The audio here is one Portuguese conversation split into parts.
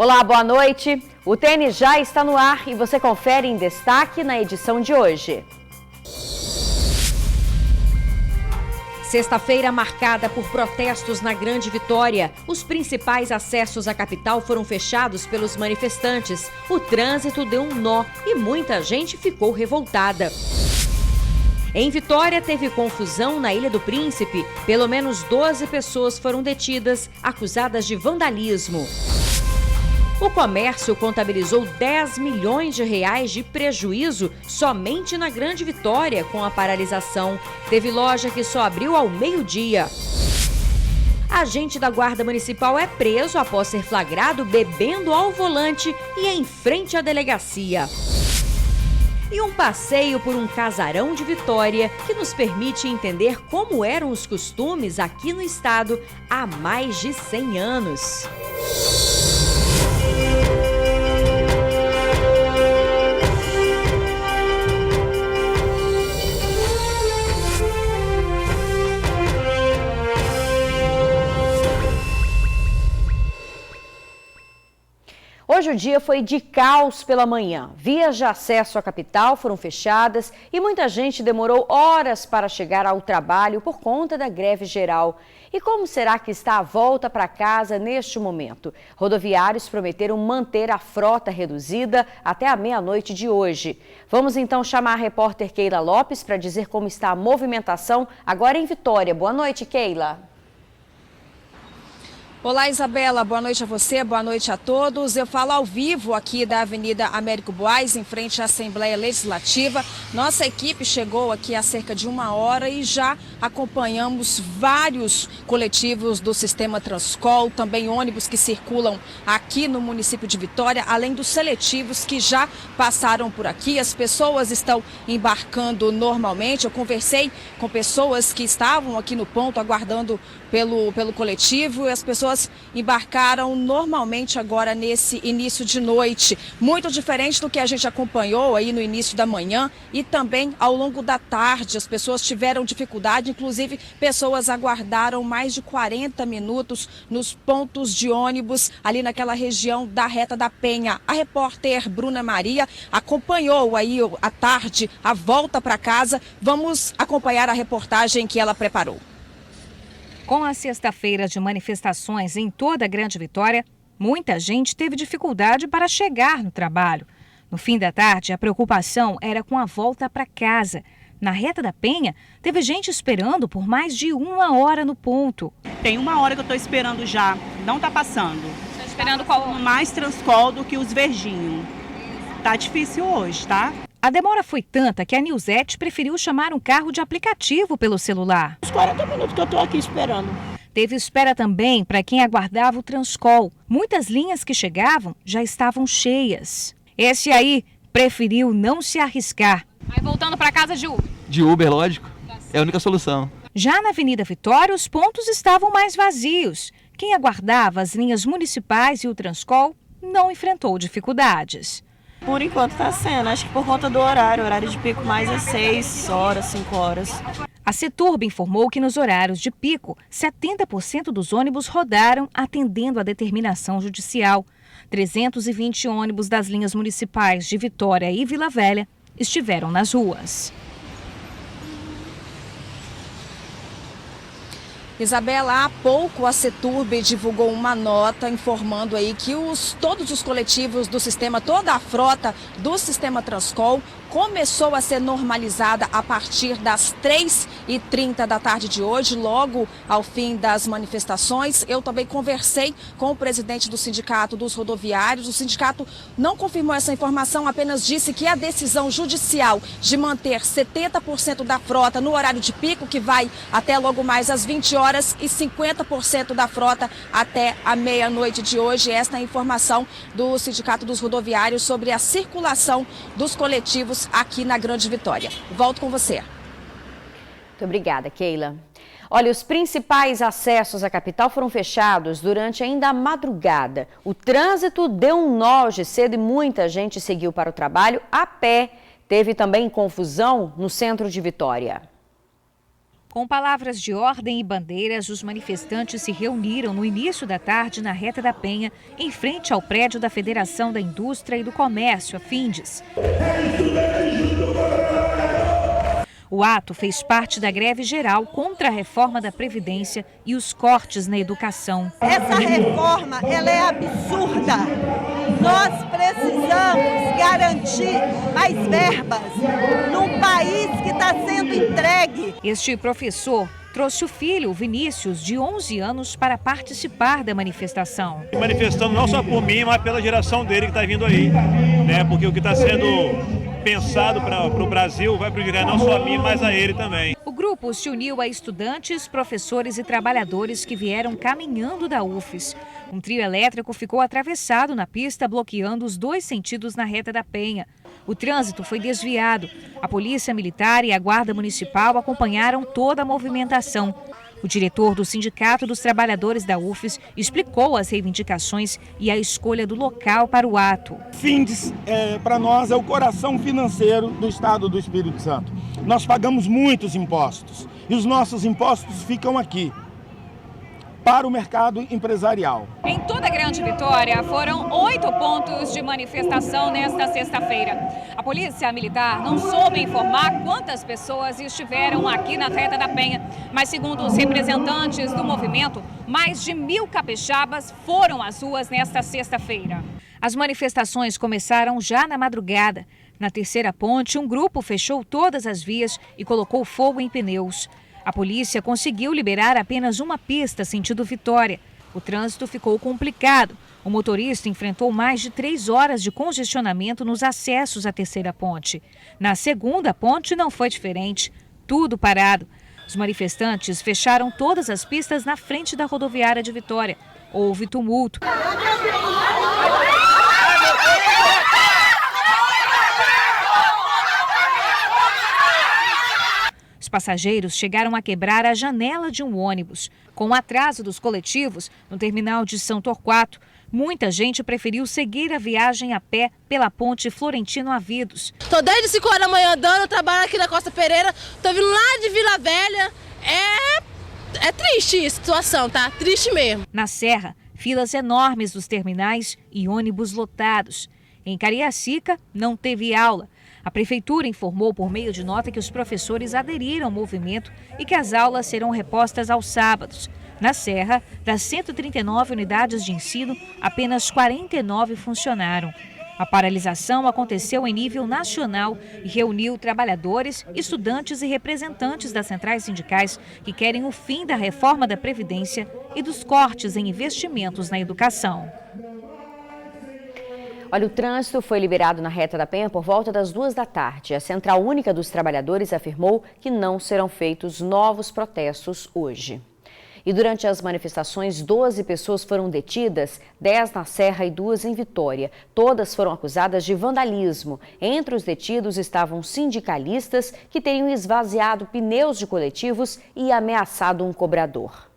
Olá, boa noite. O TN já está no ar e você confere em destaque na edição de hoje. Sexta-feira marcada por protestos na Grande Vitória. Os principais acessos à capital foram fechados pelos manifestantes. O trânsito deu um nó e muita gente ficou revoltada. Em Vitória, teve confusão na Ilha do Príncipe. Pelo menos 12 pessoas foram detidas, acusadas de vandalismo. O comércio contabilizou 10 milhões de reais de prejuízo somente na Grande Vitória com a paralisação. Teve loja que só abriu ao meio-dia. Agente da Guarda Municipal é preso após ser flagrado bebendo ao volante e em frente à delegacia. E um passeio por um casarão de Vitória que nos permite entender como eram os costumes aqui no estado há mais de 100 anos. Hoje o dia foi de caos pela manhã. Vias de acesso à capital foram fechadas e muita gente demorou horas para chegar ao trabalho por conta da greve geral. E como será que está a volta para casa neste momento? Rodoviários prometeram manter a frota reduzida até a meia-noite de hoje. Vamos então chamar a repórter Keila Lopes para dizer como está a movimentação agora em Vitória. Boa noite, Keila. Olá, Isabela, boa noite a você, boa noite a todos. Eu falo ao vivo aqui da Avenida Américo Buais, em frente à Assembleia Legislativa. Nossa equipe chegou aqui há cerca de 1 hora e já acompanhamos vários coletivos do sistema Transcol, também ônibus que circulam aqui no município de Vitória, além dos seletivos que já passaram por aqui. As pessoas estão embarcando normalmente. Eu conversei com pessoas que estavam aqui no ponto aguardando pelo coletivo e as pessoas embarcaram normalmente agora nesse início de noite. Muito diferente do que a gente acompanhou aí no início da manhã e também ao longo da tarde. As pessoas tiveram dificuldade, inclusive pessoas aguardaram mais de 40 minutos nos pontos de ônibus ali naquela região da Reta da Penha. A repórter Bruna Maria acompanhou aí à tarde a volta para casa. Vamos acompanhar a reportagem que ela preparou. Com a sexta-feira de manifestações em toda a Grande Vitória, muita gente teve dificuldade para chegar no trabalho. No fim da tarde, a preocupação era com a volta para casa. Na Reta da Penha, teve gente esperando por mais de 1 hora no ponto. Tem 1 hora que eu estou esperando já, não está passando. Está esperando qual? Mais Transcol do que os verdinhos. Tá difícil hoje, tá? A demora foi tanta que a Nilzete preferiu chamar um carro de aplicativo pelo celular. Os 40 minutos que eu estou aqui esperando. Teve espera também para quem aguardava o Transcol. Muitas linhas que chegavam já estavam cheias. Esse aí preferiu não se arriscar. Aí voltando para casa de Uber? De Uber, lógico. É a única solução. Já na Avenida Vitória, os pontos estavam mais vazios. Quem aguardava as linhas municipais e o Transcol não enfrentou dificuldades. Por enquanto está sendo, acho que por conta do horário de pico mais é 6 horas, 5 horas. A Ceturb informou que nos horários de pico, 70% dos ônibus rodaram atendendo à determinação judicial. 320 ônibus das linhas municipais de Vitória e Vila Velha estiveram nas ruas. Isabela, há pouco a Ceturb divulgou uma nota informando aí que todos os coletivos do sistema, toda a frota do sistema Transcol começou a ser normalizada a partir das 3h30 da tarde de hoje, logo ao fim das manifestações. Eu também conversei com o presidente do Sindicato dos Rodoviários. O sindicato não confirmou essa informação, apenas disse que a decisão judicial de manter 70% da frota no horário de pico, que vai até logo mais às 20 horas, e 50% da frota até a meia-noite de hoje. Esta é a informação do Sindicato dos Rodoviários sobre a circulação dos coletivos aqui na Grande Vitória. Volto com você. Muito obrigada, Keila. Olha, os principais acessos à capital foram fechados durante ainda a madrugada. O trânsito deu um nó hoje cedo e muita gente seguiu para o trabalho a pé. Teve também confusão no centro de Vitória. Com palavras de ordem e bandeiras, os manifestantes se reuniram no início da tarde na Reta da Penha, em frente ao prédio da Federação da Indústria e do Comércio, a Findes. O ato fez parte da greve geral contra a reforma da Previdência e os cortes na educação. Essa reforma, ela é absurda. Nós precisamos garantir mais verbas num país que está sendo entregue. Este professor trouxe o filho, Vinícius, de 11 anos, para participar da manifestação. Manifestando não só por mim, mas pela geração dele que está vindo aí, né? Porque o que está sendo pensado para o Brasil vai prejudicar não só a mim, mas a ele também. O grupo se uniu a estudantes, professores e trabalhadores que vieram caminhando da UFES. Um trio elétrico ficou atravessado na pista, bloqueando os dois sentidos na Reta da Penha. O trânsito foi desviado. A Polícia Militar e a Guarda Municipal acompanharam toda a movimentação. O diretor do Sindicato dos Trabalhadores da UFES explicou as reivindicações e a escolha do local para o ato. Findes, para nós, é o coração financeiro do Estado do Espírito Santo. Nós pagamos muitos impostos e os nossos impostos ficam aqui, para o mercado empresarial. Em toda a Grande Vitória, foram 8 pontos de manifestação nesta sexta-feira. A Polícia Militar não soube informar quantas pessoas estiveram aqui na Reta da Penha, mas segundo os representantes do movimento, mais de 1.000 capixabas foram às ruas nesta sexta-feira. As manifestações começaram já na madrugada. Na terceira ponte, um grupo fechou todas as vias e colocou fogo em pneus. A polícia conseguiu liberar apenas uma pista sentido Vitória. O trânsito ficou complicado. O motorista enfrentou mais de 3 horas de congestionamento nos acessos à terceira ponte. Na segunda ponte não foi diferente. Tudo parado. Os manifestantes fecharam todas as pistas na frente da rodoviária de Vitória. Houve tumulto. Os passageiros chegaram a quebrar a janela de um ônibus. Com o atraso dos coletivos no terminal de São Torquato, muita gente preferiu seguir a viagem a pé pela ponte Florentino Avidos. Estou desde 5 horas da manhã andando, eu trabalho aqui na Costa Pereira, estou vindo lá de Vila Velha. É triste a situação, tá? Triste mesmo. Na Serra, filas enormes dos terminais e ônibus lotados. Em Cariacica, não teve aula. A Prefeitura informou por meio de nota que os professores aderiram ao movimento e que as aulas serão repostas aos sábados. Na Serra, das 139 unidades de ensino, apenas 49 funcionaram. A paralisação aconteceu em nível nacional e reuniu trabalhadores, estudantes e representantes das centrais sindicais que querem o fim da reforma da Previdência e dos cortes em investimentos na educação. Olha, o trânsito foi liberado na Reta da Penha por volta das 2 da tarde. A Central Única dos Trabalhadores afirmou que não serão feitos novos protestos hoje. E durante as manifestações, 12 pessoas foram detidas, 10 na Serra e 2 em Vitória. Todas foram acusadas de vandalismo. Entre os detidos estavam sindicalistas que teriam esvaziado pneus de coletivos e ameaçado um cobrador.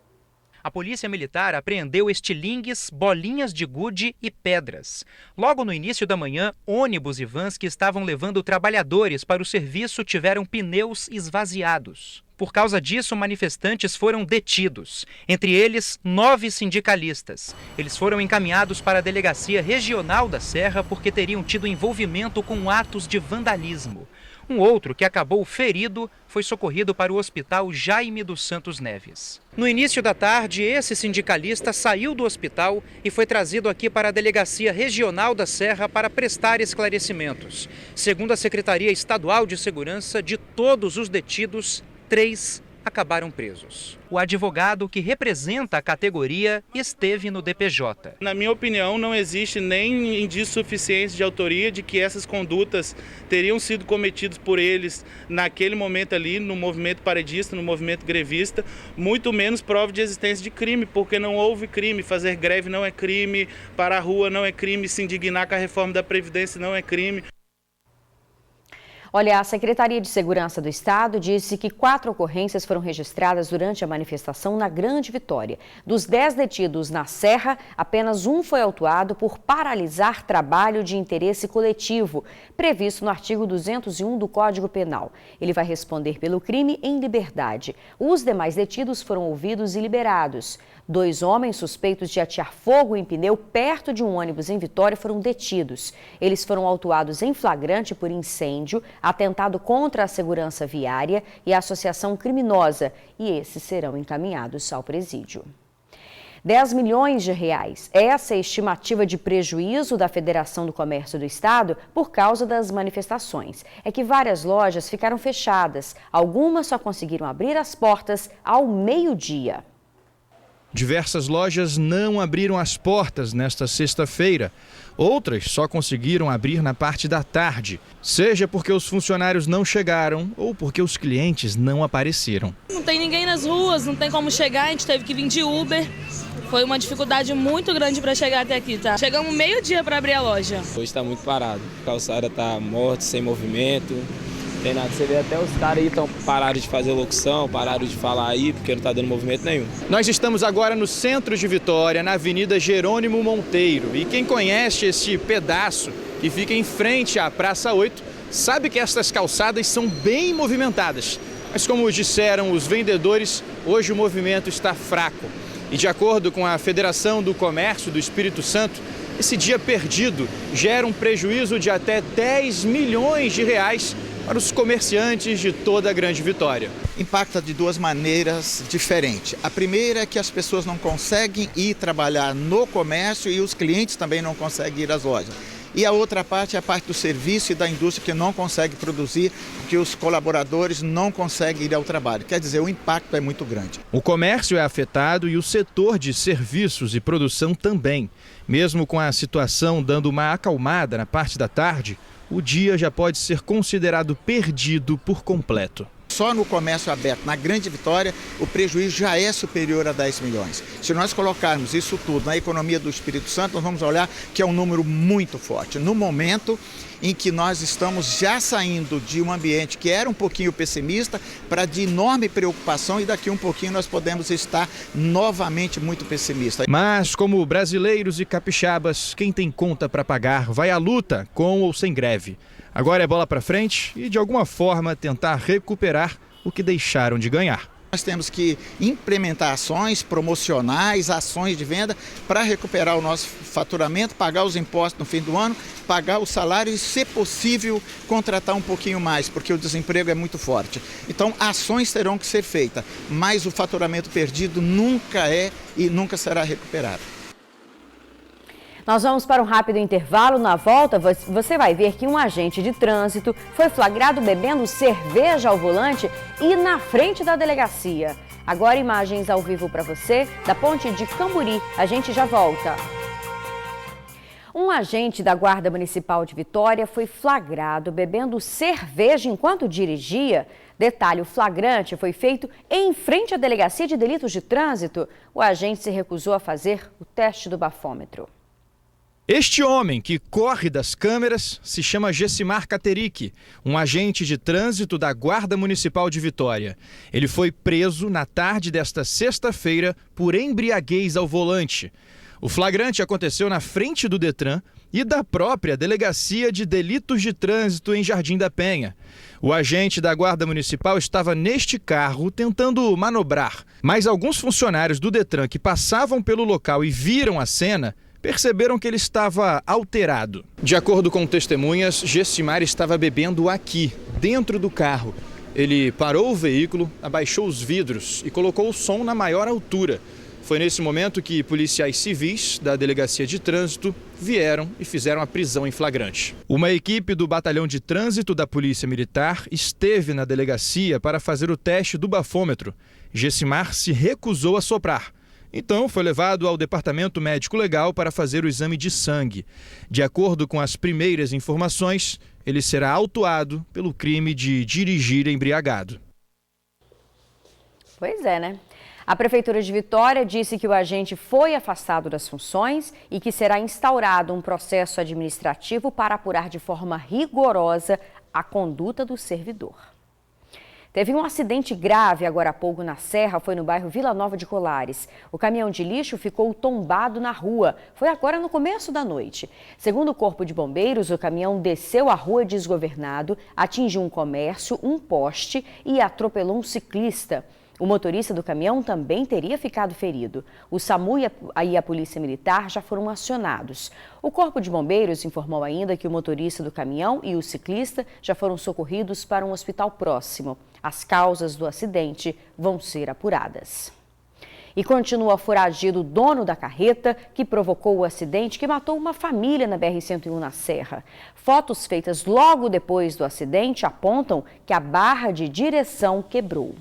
A Polícia Militar apreendeu estilingues, bolinhas de gude e pedras. Logo no início da manhã, ônibus e vans que estavam levando trabalhadores para o serviço tiveram pneus esvaziados. Por causa disso, manifestantes foram detidos. Entre eles, 9 sindicalistas. Eles foram encaminhados para a Delegacia Regional da Serra porque teriam tido envolvimento com atos de vandalismo. Um outro, que acabou ferido, foi socorrido para o Hospital Jaime dos Santos Neves. No início da tarde, esse sindicalista saiu do hospital e foi trazido aqui para a Delegacia Regional da Serra para prestar esclarecimentos. Segundo a Secretaria Estadual de Segurança, de todos os detidos, 3 acabaram presos. O advogado que representa a categoria esteve no DPJ. Na minha opinião, não existe nem indício suficiente de autoria de que essas condutas teriam sido cometidas por eles naquele momento ali, no movimento paredista, no movimento grevista, muito menos prova de existência de crime, porque não houve crime. Fazer greve não é crime, parar a rua não é crime, se indignar com a reforma da Previdência não é crime. Olha, a Secretaria de Segurança do Estado disse que 4 ocorrências foram registradas durante a manifestação na Grande Vitória. Dos 10 detidos na Serra, apenas um foi autuado por paralisar trabalho de interesse coletivo, previsto no artigo 201 do Código Penal. Ele vai responder pelo crime em liberdade. Os demais detidos foram ouvidos e liberados. 2 homens suspeitos de atear fogo em pneu perto de um ônibus em Vitória foram detidos. Eles foram autuados em flagrante por incêndio, atentado contra a segurança viária e associação criminosa, e esses serão encaminhados ao presídio. 10 milhões de reais. Essa é a estimativa de prejuízo da Federação do Comércio do Estado por causa das manifestações. É que várias lojas ficaram fechadas. Algumas só conseguiram abrir as portas ao meio-dia. Diversas lojas não abriram as portas nesta sexta-feira. Outras só conseguiram abrir na parte da tarde, seja porque os funcionários não chegaram ou porque os clientes não apareceram. Não tem ninguém nas ruas, não tem como chegar, a gente teve que vir de Uber. Foi uma dificuldade muito grande para chegar até aqui, tá? Chegamos meio-dia para abrir a loja. Hoje está muito parado, a calçada está morta, sem movimento. Tem nada, você vê até os caras aí pararam de fazer locução, pararam de falar aí, porque não está dando movimento nenhum. Nós estamos agora no centro de Vitória, na Avenida Jerônimo Monteiro. E quem conhece esse pedaço que fica em frente à Praça 8, sabe que estas calçadas são bem movimentadas. Mas como disseram os vendedores, hoje o movimento está fraco. E de acordo com a Federação do Comércio do Espírito Santo, esse dia perdido gera um prejuízo de até 10 milhões de reais para os comerciantes de toda a Grande Vitória. Impacta de 2 maneiras diferentes. A primeira é que as pessoas não conseguem ir trabalhar no comércio e os clientes também não conseguem ir às lojas. E a outra parte é a parte do serviço e da indústria que não consegue produzir, porque os colaboradores não conseguem ir ao trabalho. Quer dizer, o impacto é muito grande. O comércio é afetado e o setor de serviços e produção também. Mesmo com a situação dando uma acalmada na parte da tarde, o dia já pode ser considerado perdido por completo. Só no comércio aberto, na Grande Vitória, o prejuízo já é superior a 10 milhões. Se nós colocarmos isso tudo na economia do Espírito Santo, nós vamos olhar que é um número muito forte. No momento em que nós estamos já saindo de um ambiente que era um pouquinho pessimista para de enorme preocupação, e daqui um pouquinho nós podemos estar novamente muito pessimistas. Mas, como brasileiros e capixabas, quem tem conta para pagar vai à luta, com ou sem greve. Agora é bola para frente e, de alguma forma, tentar recuperar o que deixaram de ganhar. Nós temos que implementar ações promocionais, ações de venda para recuperar o nosso faturamento, pagar os impostos no fim do ano, pagar o salário e, se possível, contratar um pouquinho mais, porque o desemprego é muito forte. Então, ações terão que ser feitas, mas o faturamento perdido nunca é e nunca será recuperado. Nós vamos para um rápido intervalo. Na volta, você vai ver que um agente de trânsito foi flagrado bebendo cerveja ao volante e na frente da delegacia. Agora imagens ao vivo para você da ponte de Camburi. A gente já volta. Um agente da Guarda Municipal de Vitória foi flagrado bebendo cerveja enquanto dirigia. Detalhe, o flagrante foi feito em frente à Delegacia de Delitos de Trânsito. O agente se recusou a fazer o teste do bafômetro. Este homem que corre das câmeras se chama Gessimar Cateric, um agente de trânsito da Guarda Municipal de Vitória. Ele foi preso na tarde desta sexta-feira por embriaguez ao volante. O flagrante aconteceu na frente do Detran e da própria Delegacia de Delitos de Trânsito em Jardim da Penha. O agente da Guarda Municipal estava neste carro tentando manobrar, mas alguns funcionários do Detran que passavam pelo local e viram a cena perceberam que ele estava alterado. De acordo com testemunhas, Gessimar estava bebendo aqui, dentro do carro. Ele parou o veículo, abaixou os vidros e colocou o som na maior altura. Foi nesse momento que policiais civis da Delegacia de Trânsito vieram e fizeram a prisão em flagrante. Uma equipe do Batalhão de Trânsito da Polícia Militar esteve na delegacia para fazer o teste do bafômetro. Gessimar se recusou a soprar. Então, foi levado ao Departamento Médico Legal para fazer o exame de sangue. De acordo com as primeiras informações, ele será autuado pelo crime de dirigir embriagado. Pois é, né? A Prefeitura de Vitória disse que o agente foi afastado das funções e que será instaurado um processo administrativo para apurar de forma rigorosa a conduta do servidor. Teve um acidente grave agora há pouco na Serra, foi no bairro Vila Nova de Colares. O caminhão de lixo ficou tombado na rua. Foi agora no começo da noite. Segundo o Corpo de Bombeiros, o caminhão desceu a rua desgovernado, atingiu um comércio, um poste e atropelou um ciclista. O motorista do caminhão também teria ficado ferido. O SAMU e a Polícia Militar já foram acionados. O Corpo de Bombeiros informou ainda que o motorista do caminhão e o ciclista já foram socorridos para um hospital próximo. As causas do acidente vão ser apuradas. E continua foragido o dono da carreta que provocou o acidente que matou uma família na BR-101 na Serra. Fotos feitas logo depois do acidente apontam que a barra de direção quebrou.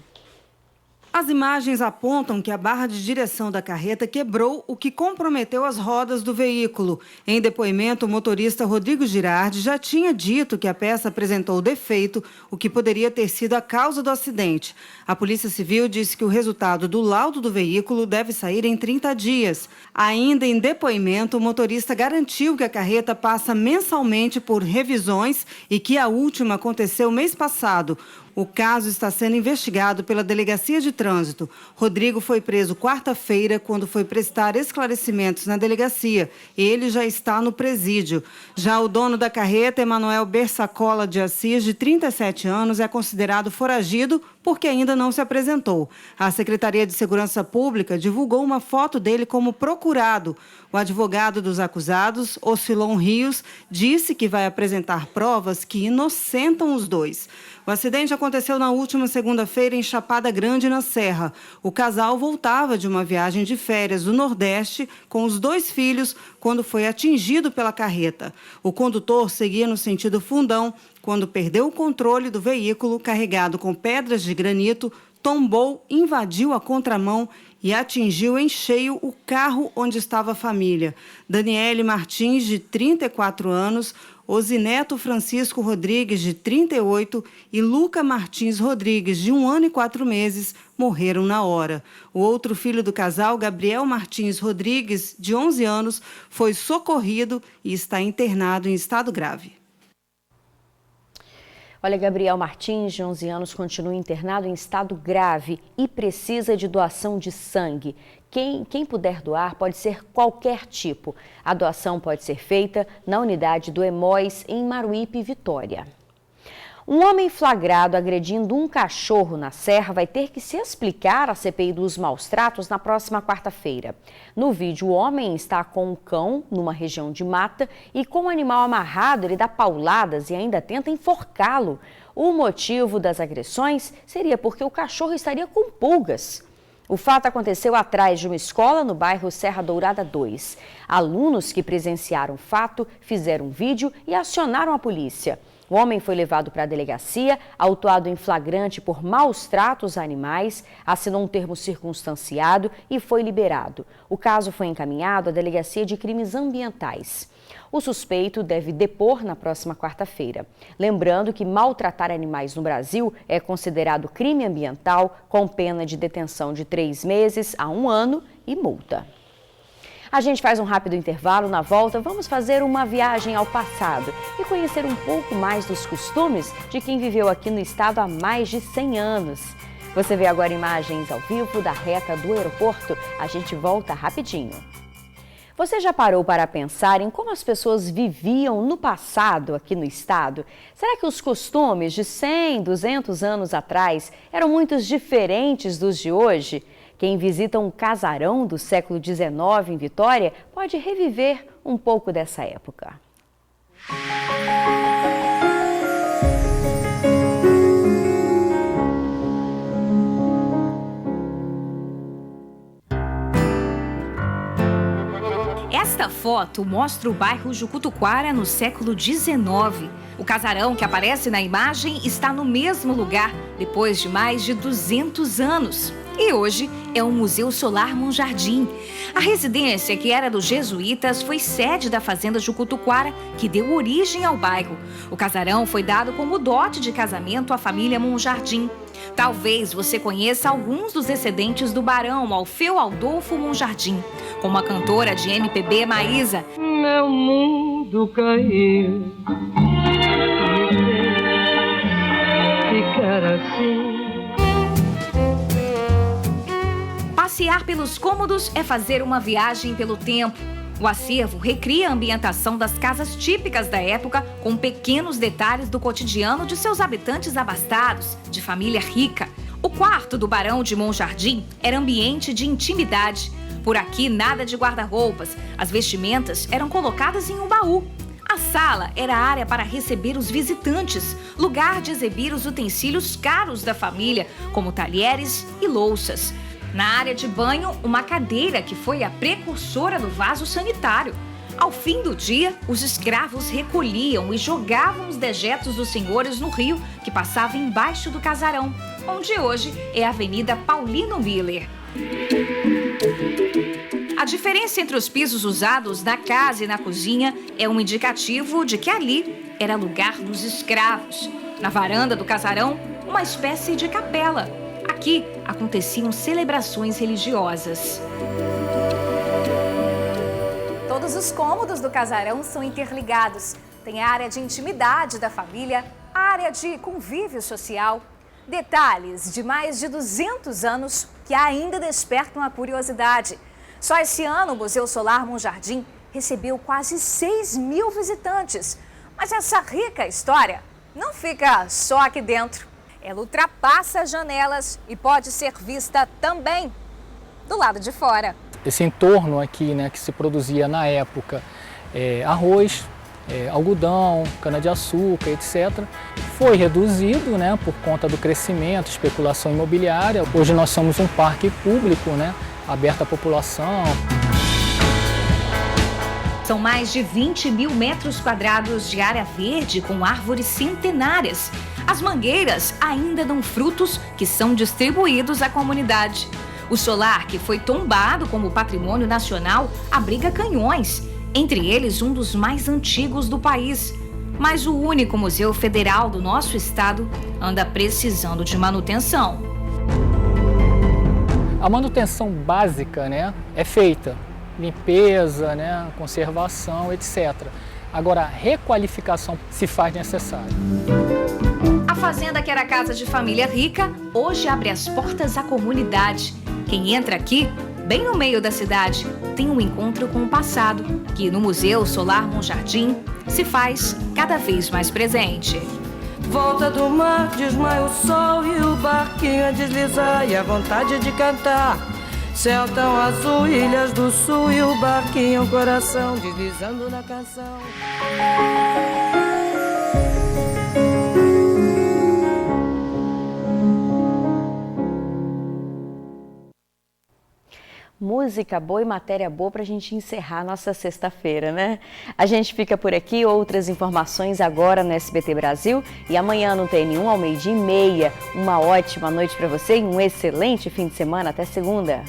As imagens apontam que a barra de direção da carreta quebrou, o que comprometeu as rodas do veículo. Em depoimento, o motorista Rodrigo Girardi já tinha dito que a peça apresentou defeito, o que poderia ter sido a causa do acidente. A Polícia Civil disse que o resultado do laudo do veículo deve sair em 30 dias. Ainda em depoimento, o motorista garantiu que a carreta passa mensalmente por revisões e que a última aconteceu mês passado. O caso está sendo investigado pela Delegacia de Trânsito. Rodrigo foi preso quarta-feira, quando foi prestar esclarecimentos na delegacia. Ele já está no presídio. Já o dono da carreta, Emanuel Bersacola de Assis, de 37 anos, é considerado foragido porque ainda não se apresentou. A Secretaria de Segurança Pública divulgou uma foto dele como procurado. O advogado dos acusados, Ocilon Rios, disse que vai apresentar provas que inocentam os dois. O acidente aconteceu na última segunda-feira em Chapada Grande, na Serra. O casal voltava de uma viagem de férias do Nordeste com os 2 filhos quando foi atingido pela carreta. O condutor seguia no sentido Fundão quando perdeu o controle do veículo carregado com pedras de granito, tombou, invadiu a contramão e atingiu em cheio o carro onde estava a família. Daniele Martins, de 34 anos, Osineto Francisco Rodrigues, de 38, e Luca Martins Rodrigues, de 1 ano e 4 meses, morreram na hora. O outro filho do casal, Gabriel Martins Rodrigues, de 11 anos, foi socorrido e está internado em estado grave. Olha, Gabriel Martins, de 11 anos, continua internado em estado grave e precisa de doação de sangue. Quem puder doar pode ser qualquer tipo. A doação pode ser feita na unidade do Hemóis, em Maruípe, Vitória. Um homem flagrado agredindo um cachorro na Serra vai ter que se explicar à CPI dos maus-tratos na próxima quarta-feira. No vídeo, o homem está com um cão numa região de mata e com o animal amarrado, ele dá pauladas e ainda tenta enforcá-lo. O motivo das agressões seria porque o cachorro estaria com pulgas. O fato aconteceu atrás de uma escola no bairro Serra Dourada 2. Alunos que presenciaram o fato fizeram um vídeo e acionaram a polícia. O homem foi levado para a delegacia, autuado em flagrante por maus tratos a animais, assinou um termo circunstanciado e foi liberado. O caso foi encaminhado à Delegacia de Crimes Ambientais. O suspeito deve depor na próxima quarta-feira. Lembrando que maltratar animais no Brasil é considerado crime ambiental, com pena de detenção de 3 meses a 1 ano e multa. A gente faz um rápido intervalo. Na volta, vamos fazer uma viagem ao passado e conhecer um pouco mais dos costumes de quem viveu aqui no estado há mais de 100 anos. Você vê agora imagens ao vivo da reta do aeroporto. A gente volta rapidinho. Você já parou para pensar em como as pessoas viviam no passado aqui no estado? Será que os costumes de 100, 200 anos atrás eram muito diferentes dos de hoje? Quem visita um casarão do século XIX em Vitória pode reviver um pouco dessa época. Esta foto mostra o bairro Jucutuquara no século XIX. O casarão que aparece na imagem está no mesmo lugar depois de mais de 200 anos. E hoje é o Museu Solar Monjardim. A residência, que era dos jesuítas, foi sede da Fazenda Jucutuquara, que deu origem ao bairro. O casarão foi dado como dote de casamento à família Monjardim. Talvez você conheça alguns dos descendentes do barão Alfeu Adolfo Monjardim, como a cantora de MPB Maísa. Meu mundo caiu, era assim. Passear pelos cômodos é fazer uma viagem pelo tempo. O acervo recria a ambientação das casas típicas da época, com pequenos detalhes do cotidiano de seus habitantes abastados, de família rica. O quarto do Barão de Monjardim era ambiente de intimidade. Por aqui, nada de guarda-roupas. As vestimentas eram colocadas em um baú. A sala era a área para receber os visitantes, lugar de exibir os utensílios caros da família, como talheres e louças. Na área de banho, uma cadeira que foi a precursora do vaso sanitário. Ao fim do dia, os escravos recolhiam e jogavam os dejetos dos senhores no rio que passava embaixo do casarão, onde hoje é a Avenida Paulino Miller. A diferença entre os pisos usados na casa e na cozinha é um indicativo de que ali era lugar dos escravos. Na varanda do casarão, uma espécie de capela. Aqui aconteciam celebrações religiosas. Todos os cômodos do casarão são interligados. Tem a área de intimidade da família, a área de convívio social. Detalhes de mais de 200 anos que ainda despertam a curiosidade. Só esse ano, o Museu Solar Monjardim recebeu quase 6.000 visitantes. Mas essa rica história não fica só aqui dentro. Ela ultrapassa as janelas e pode ser vista também do lado de fora. Esse entorno aqui, né, que se produzia na época, arroz, algodão, cana-de-açúcar, etc., foi reduzido, né, por conta do crescimento, especulação imobiliária. Hoje nós somos um parque público, né, aberto à população. São mais de 20.000 metros quadrados de área verde com árvores centenárias. As mangueiras ainda dão frutos que são distribuídos à comunidade. O solar, que foi tombado como patrimônio nacional, abriga canhões, entre eles um dos mais antigos do país. Mas o único museu federal do nosso estado anda precisando de manutenção. A manutenção básica, né, é feita. Limpeza, né, conservação, etc. Agora, a requalificação se faz necessária. A fazenda, que era casa de família rica, hoje abre as portas à comunidade. Quem entra aqui, bem no meio da cidade, tem um encontro com o passado, que no Museu Solar Monjardim se faz cada vez mais presente. Volta do mar, desmaia o sol e o barquinho a deslizar e a vontade de cantar. Céu tão azul, ilhas do sul e o barquinho, coração deslizando na canção. Música boa e matéria boa para a gente encerrar nossa sexta-feira, né? A gente fica por aqui, outras informações agora no SBT Brasil e amanhã no TN1 ao 12:30. Uma ótima noite para você e um excelente fim de semana. Até segunda!